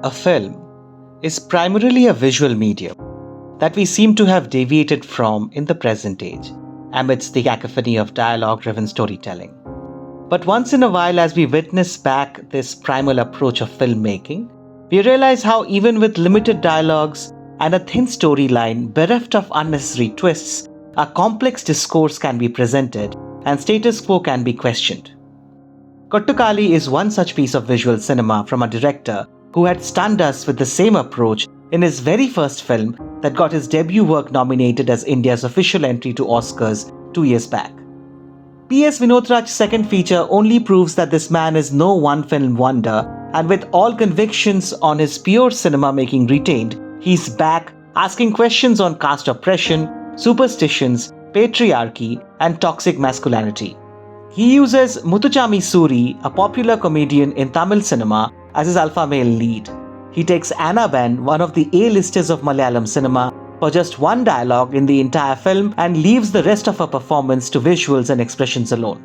A film is primarily a visual medium that we seem to have deviated from in the present age, amidst the cacophony of dialogue-driven storytelling. But once in a while, as we witness back this primal approach of filmmaking, we realize how even with limited dialogues and a thin storyline bereft of unnecessary twists, a complex discourse can be presented and status quo can be questioned. Kottukkali is one such piece of visual cinema from a director who had stunned us with the same approach in his very first film that got his debut work nominated as India's official entry to Oscars 2 years back. PS Vinothraj's second feature only proves that this man is no one-film wonder, and with all convictions on his pure cinema-making retained, he's back asking questions on caste oppression, superstitions, patriarchy, and toxic masculinity. He uses Muthuswamy Soori, a popular comedian in Tamil cinema, as his alpha male lead. He takes Anna Ben, one of the A-listers of Malayalam cinema, for just one dialogue in the entire film and leaves the rest of her performance to visuals and expressions alone.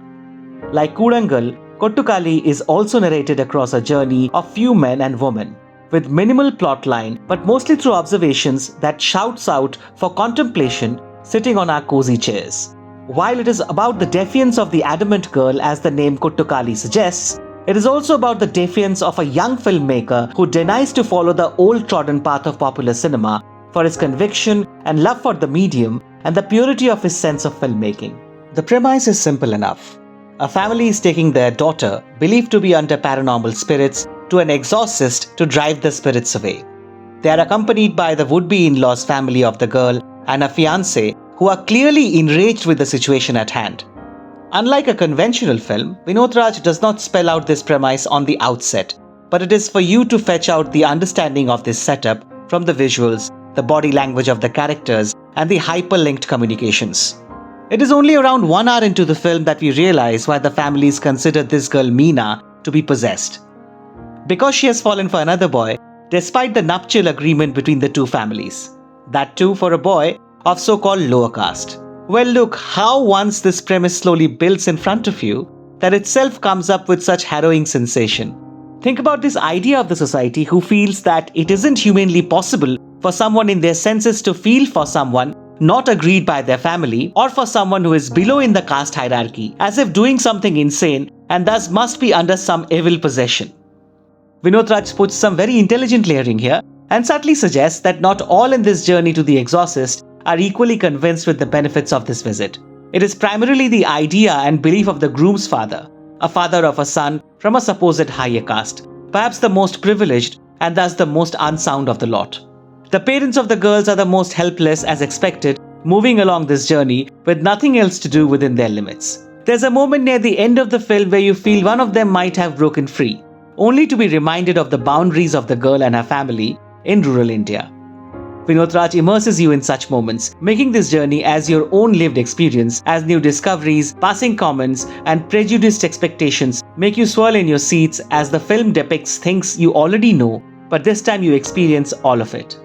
Like Koodangal, Kottukkali is also narrated across a journey of few men and women, with minimal plotline but mostly through observations that shouts out for contemplation sitting on our cozy chairs. While it is about the defiance of the Adamant girl as the name Kottukkali suggests, it is also about the defiance of a young filmmaker who denies to follow the old trodden path of popular cinema for his conviction and love for the medium and the purity of his sense of filmmaking. The premise is simple enough. A family is taking their daughter, believed to be under paranormal spirits, to an exorcist to drive the spirits away. They are accompanied by the would-be in-laws family of the girl and her fiancé, who are clearly enraged with the situation at hand. Unlike a conventional film, Vinothraj does not spell out this premise on the outset, but it is for you to fetch out the understanding of this setup from the visuals, the body language of the characters, and the hyperlinked communications. It is only around 1 hour into the film that we realize why the families consider this girl Meena to be possessed. Because she has fallen for another boy, despite the nuptial agreement between the two families. That too for a boy of so-called lower caste. Well, look how once this premise slowly builds in front of you, that itself comes up with such harrowing sensation. Think about this idea of the society who feels that it isn't humanly possible for someone in their senses to feel for someone not agreed by their family, or for someone who is below in the caste hierarchy, as if doing something insane and thus must be under some evil possession. Vinothraj puts some very intelligent layering here and subtly suggests that not all in this journey to the exorcist are equally convinced with the benefits of this visit. It is primarily the idea and belief of the groom's father, a father of a son from a supposed higher caste, perhaps the most privileged and thus the most unsound of the lot. The parents of the girls are the most helpless as expected, moving along this journey with nothing else to do within their limits. There's a moment near the end of the film where you feel one of them might have broken free, only to be reminded of the boundaries of the girl and her family in rural India. Vinothraj immerses you in such moments, making this journey as your own lived experience, as new discoveries, passing comments, and prejudiced expectations make you swirl in your seats as the film depicts things you already know, but this time you experience all of it.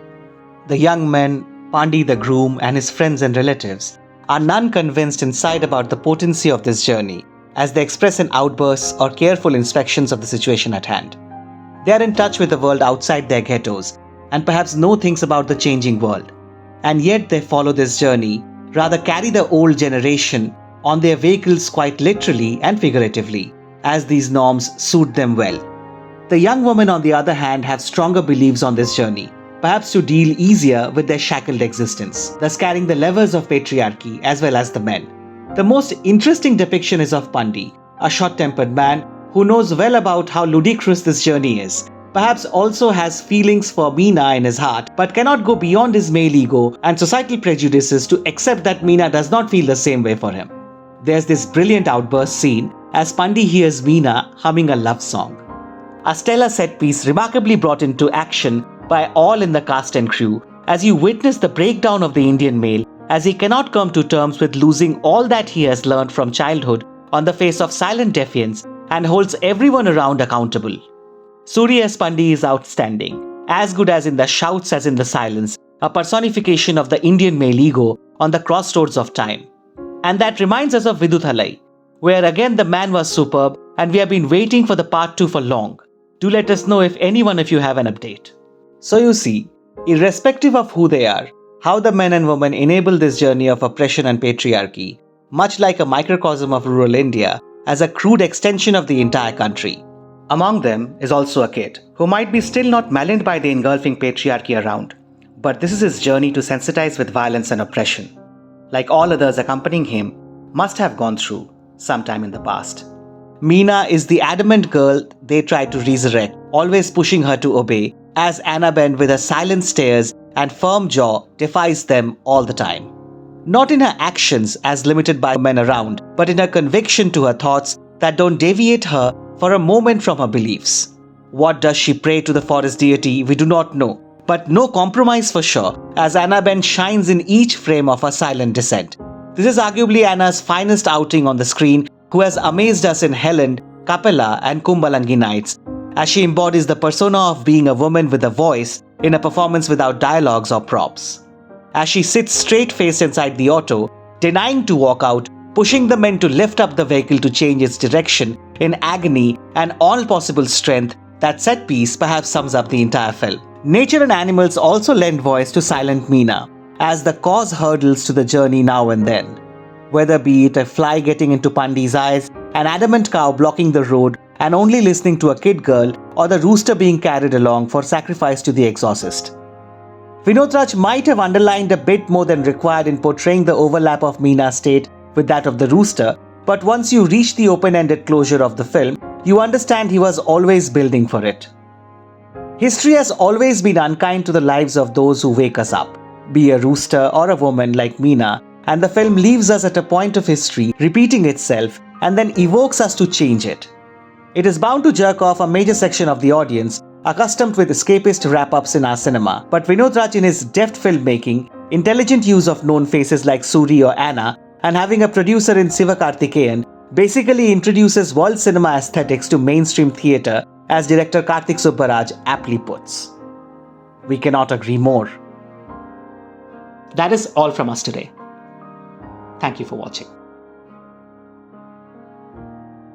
The young men, Pandi the groom, and his friends and relatives are none convinced inside about the potency of this journey, as they express in outbursts or careful inspections of the situation at hand. They are in touch with the world outside their ghettos, and perhaps know things about the changing world. And yet they follow this journey, rather carry the old generation on their vehicles quite literally and figuratively, as these norms suit them well. The young women on the other hand have stronger beliefs on this journey, perhaps to deal easier with their shackled existence, thus carrying the levers of patriarchy as well as the men. The most interesting depiction is of Pandi, a short-tempered man who knows well about how ludicrous this journey is, perhaps also has feelings for Meena in his heart, but cannot go beyond his male ego and societal prejudices to accept that Meena does not feel the same way for him. There's this brilliant outburst scene as Pandi hears Meena humming a love song. A stellar set piece remarkably brought into action by all in the cast and crew, as you witness the breakdown of the Indian male as he cannot come to terms with losing all that he has learned from childhood on the face of silent defiance and holds everyone around accountable. Soori as Pandi is outstanding, as good as in the shouts as in the silence, a personification of the Indian male ego on the crossroads of time. And that reminds us of Viduthalai, where again the man was superb and we have been waiting for the part 2 for long. Do let us know if you have an update. So you see, irrespective of who they are, how the men and women enable this journey of oppression and patriarchy, much like a microcosm of rural India, as a crude extension of the entire country. Among them is also a kid, who might be still not malign by the engulfing patriarchy around, but this is his journey to sensitize with violence and oppression, like all others accompanying him must have gone through sometime in the past. Meena is the adamant girl they try to resurrect, always pushing her to obey, as Annabeth with her silent stares and firm jaw defies them all the time. Not in her actions as limited by men around, but in her conviction to her thoughts that don't deviate her for a moment from her beliefs. What does she pray to the forest deity, we do not know, but no compromise for sure, as Annabeth shines in each frame of her silent descent. This is arguably Anna's finest outing on the screen, who has amazed us in Helen, Kapela and Kumbalangi Nights, as she embodies the persona of being a woman with a voice in a performance without dialogues or props. As she sits straight-faced inside the auto, denying to walk out, pushing the men to lift up the vehicle to change its direction in agony and all possible strength, that set piece perhaps sums up the entire film. Nature and animals also lend voice to silent Meena, as the cause hurdles to the journey now and then. Whether be it a fly getting into Pandi's eyes, an adamant cow blocking the road and only listening to a kid girl, or the rooster being carried along for sacrifice to the exorcist. Vinothraj might have underlined a bit more than required in portraying the overlap of Meena's state with that of the rooster, but once you reach the open-ended closure of the film, you understand he was always building for it. History has always been unkind to the lives of those who wake us up, be a rooster or a woman like Meena, and the film leaves us at a point of history repeating itself and then evokes us to change it. It is bound to jerk off a major section of the audience, accustomed with escapist wrap-ups in our cinema, but Vinothraj, in his deft filmmaking, intelligent use of known faces like Soori or Anna, and having a producer in Sivakarthikeyan, basically introduces world cinema aesthetics to mainstream theatre, as director Karthik Subbaraj aptly puts. We cannot agree more. That is all from us today. Thank you for watching.